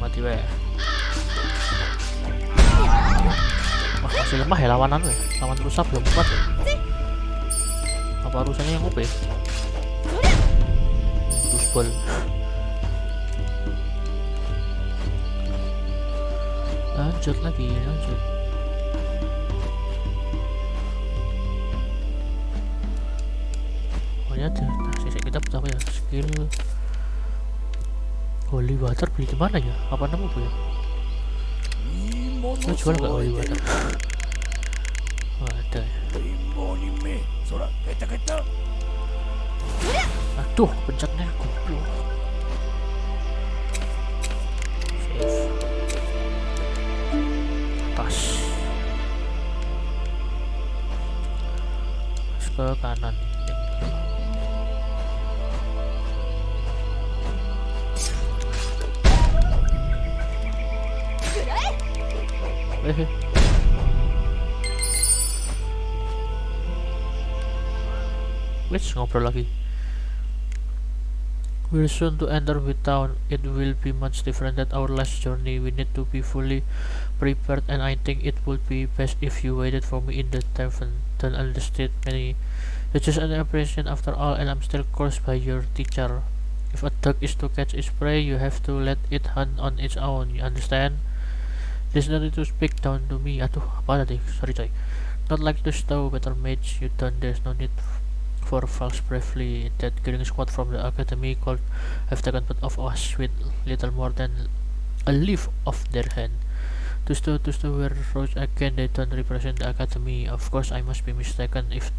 mati weh. Wah, masih lemah ya lawanan weh. Lawan rusak belum kuat ya. Apa urusannya yang OP? Dusbol. Lanjut lagi, lanjut. Oh ya, nah, sisi kita pertama ya skill holy water beli di mana ya? Apa nemu bu ya? Lo jual nggak holy water? Oh, ada ya. Aduh, pencetnya goblok. Save. Atas. Terus ke kanan. Let's ngobrol lagi. We're soon to enter with town. It will be much different than our last journey. We need to be fully prepared, and I think it would be best if you waited for me in the tavern. Don't understand me. It's just an impression after all, and I'm still cursed by your teacher. If a dog is to catch its prey, you have to let it hunt on its own. You understand? There's no need to speak down to me. Aduh, apa tadi? Sorry coy. Not like to stow better mage. You don't. There's no need for false bravely. That killing squad from the academy called have taken part of us with little more than a leaf of their hand. To stow were rose again. They don't represent the academy. Of course, I must be mistaken. If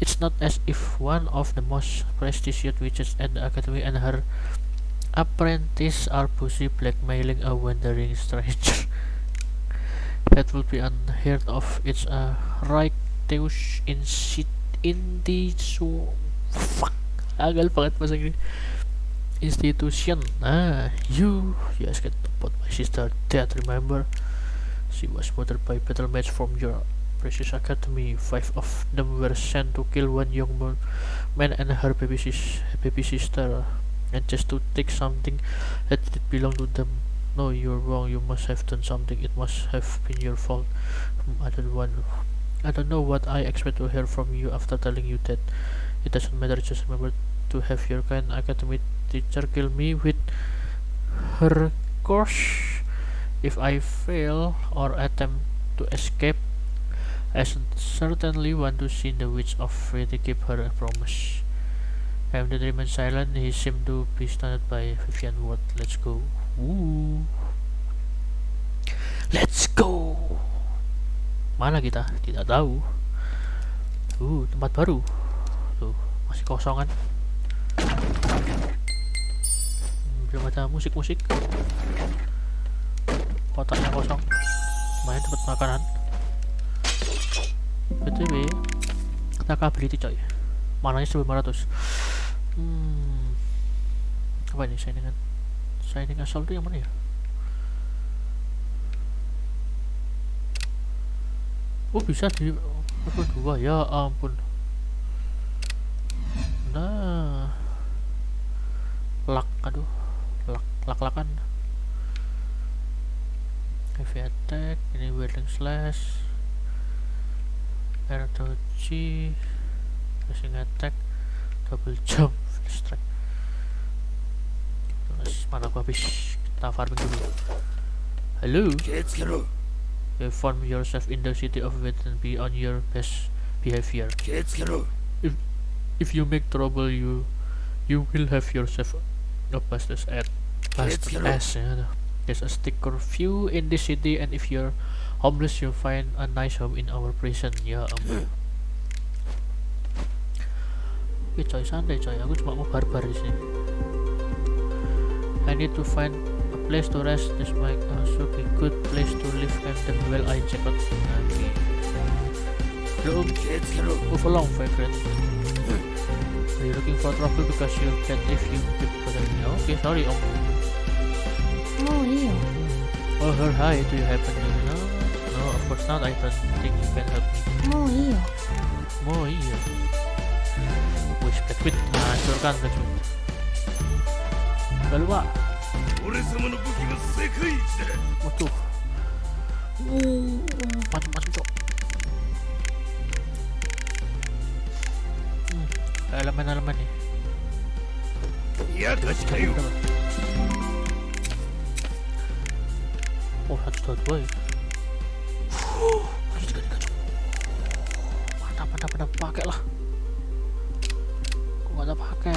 it's not as if one of the most prestigious witches at the academy and her apprentice are busy blackmailing a wandering stranger. That would be unheard of. It's a righteous fuck. Agal banget bahasa Inggris. Institution. You asked about my sister Dad, remember? She was murdered by battle mage from your precious academy. 5 of them were sent to kill one young man and her baby sister, and just to take something that did belong to them. No, you're wrong. You must have done something. It must have been your fault. I don't know what I expect to hear from you after telling you that. It doesn't matter. Just remember to have your kind academy teacher kill me with her curse. If I fail or attempt to escape, I certainly want to see the witch of Fate keep her promise. Hamden remained silent. He seemed to be stunned by Vivian word. Let's go. Let's go. Mana kita? Tidak tahu. Tempat baru. Tuh, masih kosong kan? Belum ada musik-musik. Kotanya kosong. Main tempat makanan. BTW, kita beli itu coy. Mananya 1500. Apa ini signing asal itu yang mana ya? Oh, bisa di level 2, ya ampun. Nah, lak-lakan. Heavy attack, ini wielding slash, air dodge, flashing attack, double jump, strike. Terus mana aku habis, kita farming dulu. Halo. You form yourself in the city of Wit and be on your best behavior. If you make trouble, you will have yourself a bastard ass. There's a stick curfew in the city, and if you're homeless, you'll find a nice home in our prison. Ya ampun. Oke coy, santai coy. Aku cuma mau barbar di sini. I need to find a place to rest. This might also be good place to live and then while I check out. Okay. Hello, move along, Vagrant. Are you looking for trouble because you can't if you keep bothering me? Okay, sorry, Om. Oh, iya. Oh, her hi. Do you happen to know? No, of course not. I don't think you can help me. Oh, iya. Wis, Blackwood, hancurkan Blackwood. Lalu Pak. Waduh. Macam-macam cok. Elemen-elemen nih. Oh, 122 ya. Harus 33 cok. Mantap, pakai lah. Kok nggak ada pakai?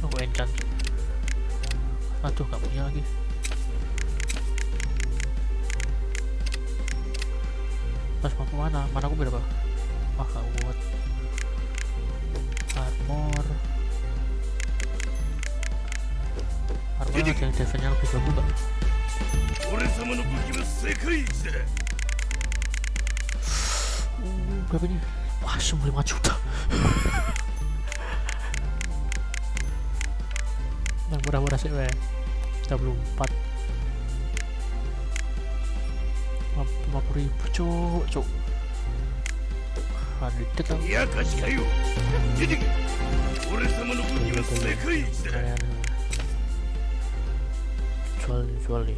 Aku enchant. Aduh, nggak punya lagi. Pas mau kemana? Mana aku berapa? Wah, gak kuat. Armor ada yang defense-nya lebih bagus gak? Berapa ini? Wah, 95 juta. Yang murah-murah sih weh 34 50.000 cuk. Unlimited lah. Jual nih.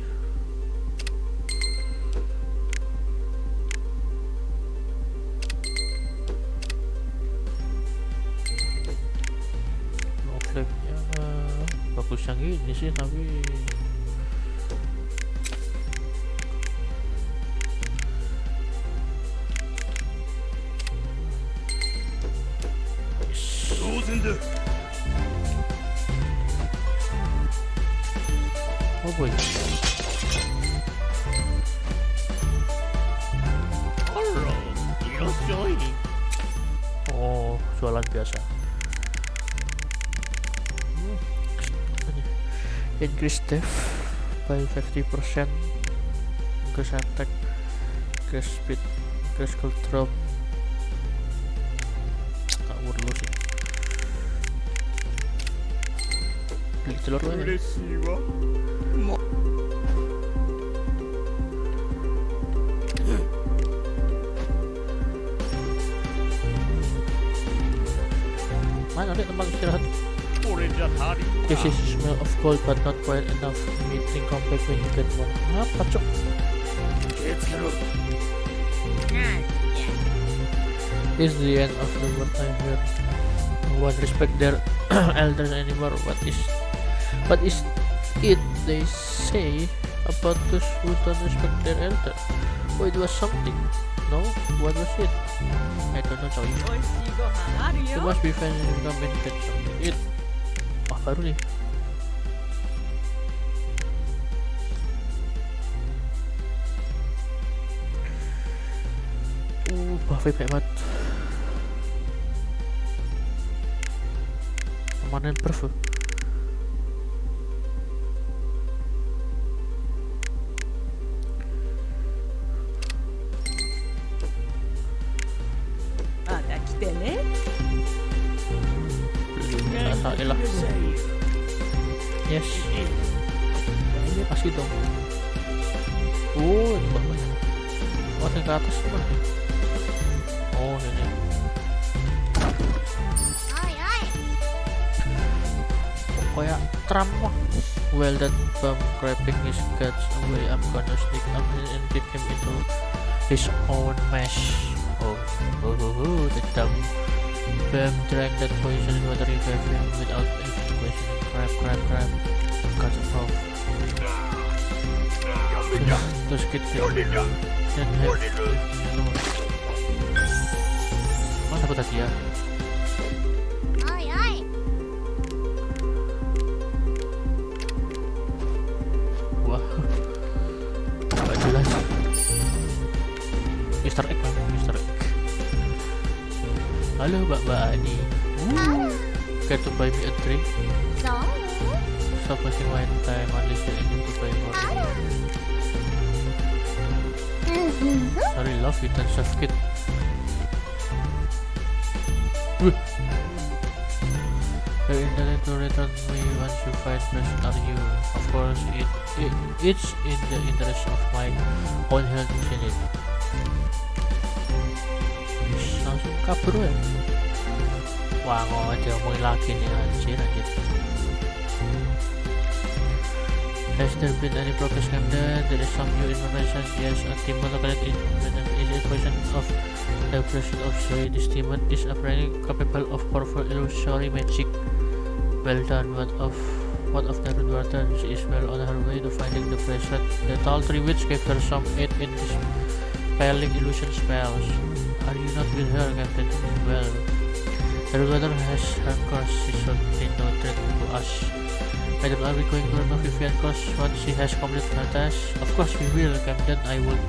Flip-nya bagus yang ini sih, tapi oh boy. Oh, jualan biasa. Increase def by 50%, increase attack, increase speed, increase skill drop. Tak perlu sih. Beli telur aja. Mana ada tempat istirahat? This is smell of gold but not quite enough. Meeting come back when you get one. Apa cok? Is the end of the world I hear. No one respect their elders anymore. What is it they say about those who don't respect their elders? Oh, it was something. No? What was it? I don't know coy. You must be fans and come and get something. It. Wah, baru nih. Buffet banget. Permanen perfu. Elah. Yes. Ini pasti dong. Oh, ini banget. Oh, yang ke atas mana? Oh, ini. Kayak Trump wah. Well, that bum grabbing his guts away. I'm gonna sneak up and kick him into his own mess. Oh, the dumb bum drank that poison water reviving without even questioning. Crap. Cut it off. Terus kita dan mana dapat hadiah? Wah, gak jelas. Easter egg kan? Easter egg. Halo mbak-mbak nih. Care to buy me a drink? Stop wasting my time unless you need to buy more. Sorry love, you don't serve kid. The internet will return me once you find best are you. Of course, it's in the interest of my own health isn't it? Langsung kabur ya. Wah, nggak diomongin lagi nih, anjir. Has there been any progress, Camden? There is some new information. Yes, a demon located is a version of the version of Zoe. This demon is apparently capable of powerful illusory magic. Well done. What of the root water? She is well on her way to finding the bracelet. The tall tree witch gave her some aid in dispelling illusion spells. Are you not with her, Captain? Well, the root water has her course. She should be no threat to us. Madam, are we going to remove Vivian course once she has completed her task? Of course we will, Captain. I would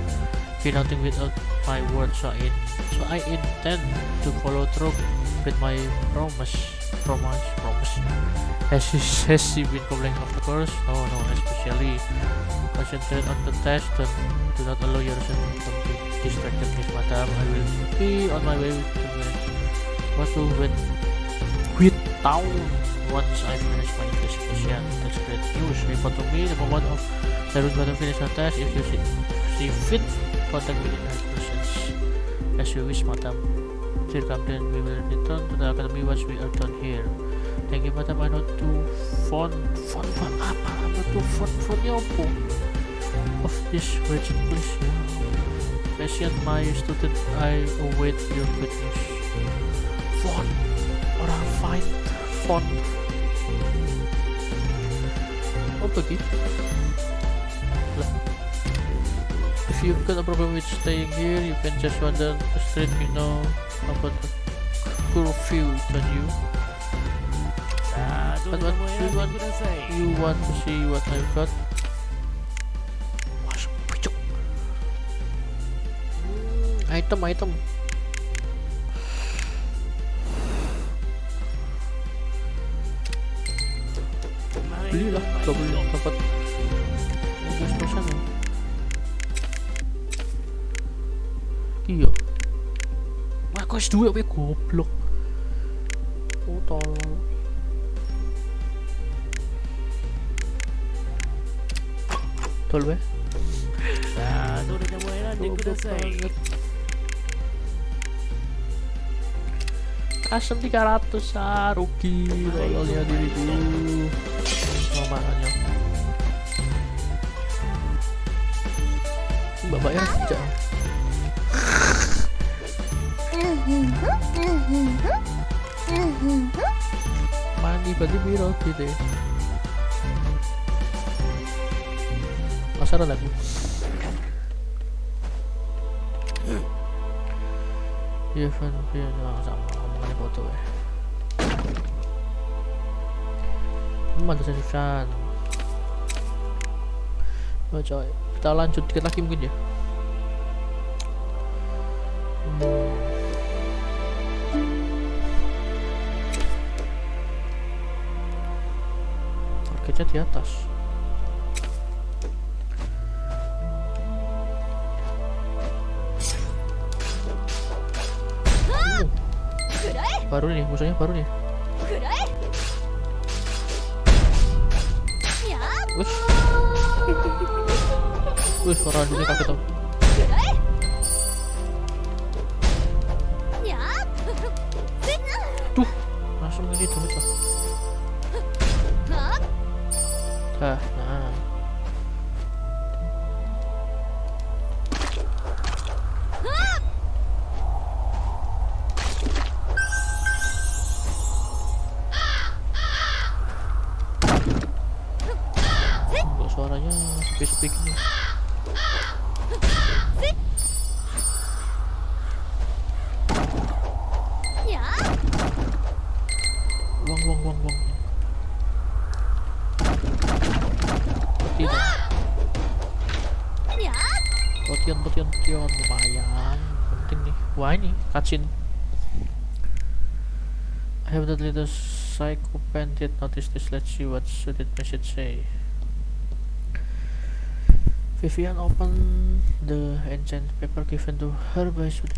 be nothing without my word, so I intend to follow through with my promise. Has she been complaining of the course? Oh no, especially concentrate on the test. Do not allow yourself to be distracted, Miss Madam. I will be on my way to Wheat Town once I finish my investigation. That's great news. Report to me the moment of the root bottom finish her test. If you see fit, contact me in her presence. As you wish, Madam. Dear Captain, we will return to the academy once we are done here. Thank you, Madam. I know to font apa? Ano to fontnya apa? Of this wretched place. Patient, my student, I await your good news. Font, orang find font. Apa gitu? If you've got a problem with staying here, you can just wander the street. You know about the curfew, don't you? But what you want to see what I've got? Masuk, picuk. Item. Belilah, gak beli dapat 15% ya. Iya. Aku S2 apa goblok. Oh tolong. Tol be. Custom 300 rugi tololnya diriku. Makanya mbak-mbak ya sejak mani berarti biro gitu ya. Masalah lagi Vivian sama ngomongannya foto ya. Mantap susah. Oh coy, kita lanjut dikit lagi mungkin ya. Targetnya di atas. Baru nih, musuhnya baru nih. Wih, suara dunia kaget tau. Tuh, langsung ini tuh. Nah. Suaranya sepi-sepi gini. Wong. Potion lumayan penting nih. Wah ini cutscene. I have that little psychopath notice this. Let's see what should it message say. Vivian opened the ancient paper given to her by student.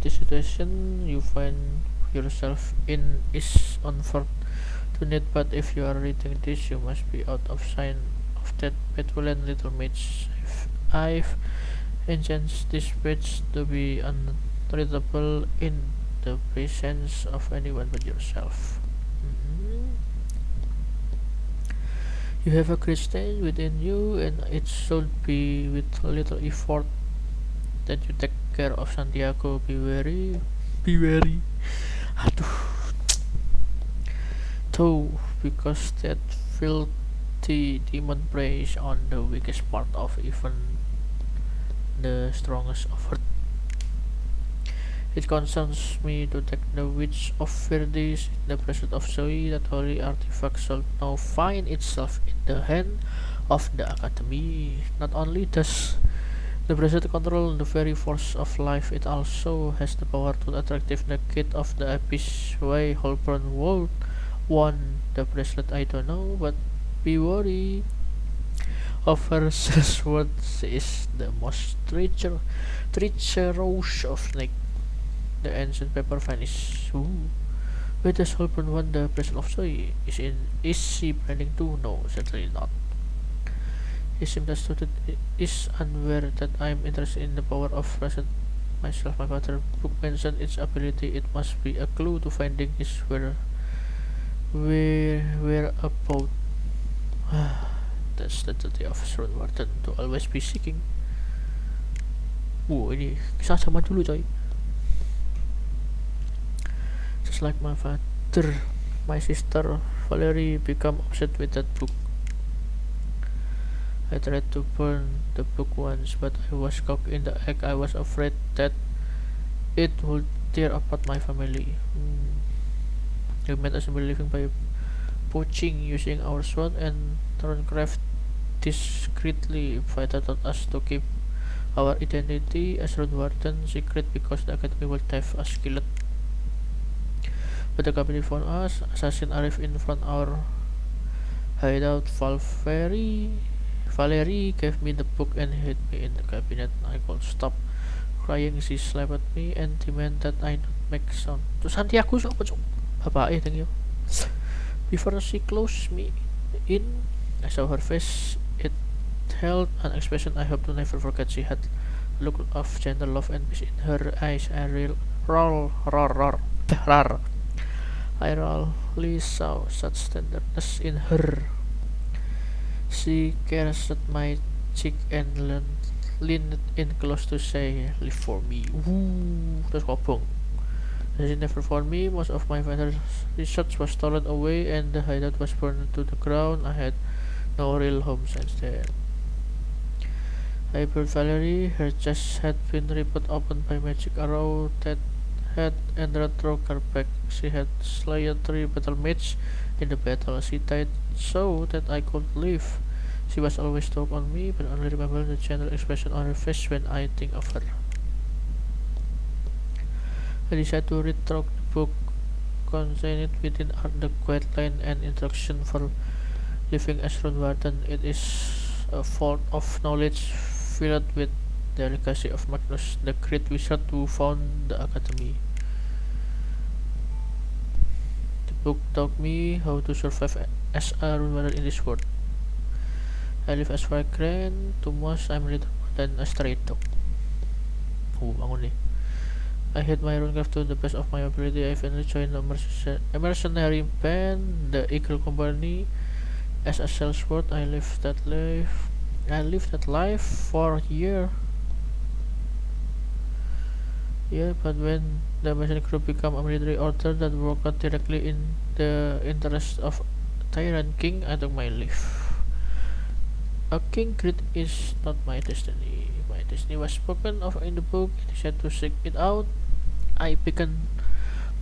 The situation you find yourself in is unfortunate, but if you are reading this, you must be out of sight of that petulant little mage. I've enhanced this page to be unreadable in the presence of anyone but yourself. Mhm. You have a Christian within you, and it should be with little effort that you take care of Santiago. Be wary. Aduh, though, because that filthy demon preys on the weakest part of even the strongest of heart. It concerns me to take the witch of Verdes in the presence of Zoe. That holy artifact shall now find itself in the hand of the Academy. Not only does the bracelet control the very force of life, it also has the power to attractive the kid of the abyss. Why Holborn would want the bracelet, I don't know, but be worried. Of her sword, she is the most treacherous of snakes. The ancient paper vanish. Ooh. Where does Holborn want the bracelet of Zoe? Is she planning to? No, certainly not. He seems that it is unaware that I am interested in the power of present myself. My father book mentioned its ability. It must be a clue to finding his whereabout. That's the duty of Sir Warden, to always be seeking. Ini kisah zaman dulu coy. Just like my father, my sister Valerie became obsessed with that book. I tried to burn the book once, but I was caught in the act. I was afraid that it would tear apart my family. We made us living by poaching, using our sword and turnecraft discreetly. Father taught us to keep our identity as Road Warden secret because the Academy would have us killed. But the company found us. Assassin arrived in front our hideout. Valerie gave me the book and hid me in the cabinet. I could stop crying. She slapped at me and demanded I not make sound. Terus Santiago siapa cok? Bapak thank you. Before she closed me in, I saw her face. It held an expression I hope to never forget. She had a look of gentle love and peace in her eyes. I rarely saw such tenderness in her. She caressed my cheek and leaned in close to say, "Live for me." Terus kobong. She never found me. Most of my father's research was stolen away, and the hideout was burned to the ground. I had no real home since then. I buried Valerie. Her chest had been ripped open by magic arrow that had entered through her back. She had slain 3 battle mates in the battle. She died so that I could live. She was always tough on me, but only remember the gentle expression on her face when I think of her. I decided to read through the book contained within the guideline and instruction for living as Road Warden. It is a vault of knowledge filled with the legacy of Magnus, the great wizard who found the Academy. The book taught me how to survive as a Road Warden in this world. I live as Vagrant. To most, I'm little more than a stray dog. Bangun nih. I hit my runecraft to the best of my ability. I finally joined a mercenary band, the Eagle Company, as a salesman. I lived that life for a year. Yeah, but when the mercenary crew became a military order that worked directly in the interest of Tyrant King, I took my leave. A king great is not my destiny. My destiny was spoken of in the book. It said to seek it out. I began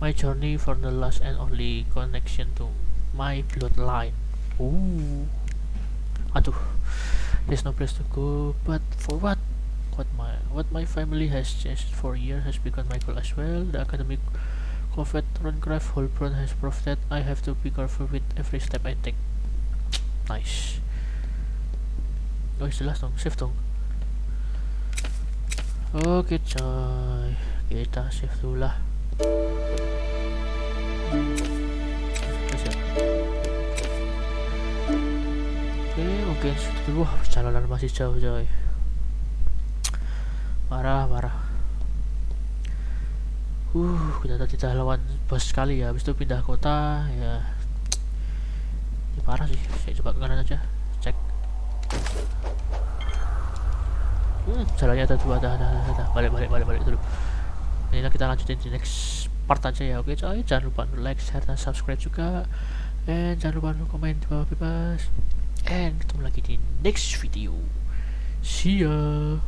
my journey for the last and only connection to my bloodline. Aduh, there's no place to go. But for what? What my family has chased for years has become my goal as well. The academic covet Runcraft Holborn has proved that I have to be careful with every step I take. Nice. Jelas dong, save dong. Oke coy, kita save dulu lah. Oke, mungkin dulu. Wah, perjalanan masih jauh coy. Marah. Kita tadi lawan bos sekali ya, habis itu pindah kota ya. Ini parah sih. Saya coba ke kanan aja, cek. Jalannya ada dua, balik dulu. Ini kita lanjutin di next part aja ya. Oke coy, jangan lupa like, share, dan subscribe juga. And jangan lupa komen di bawah bebas. And ketemu lagi di next video. See ya.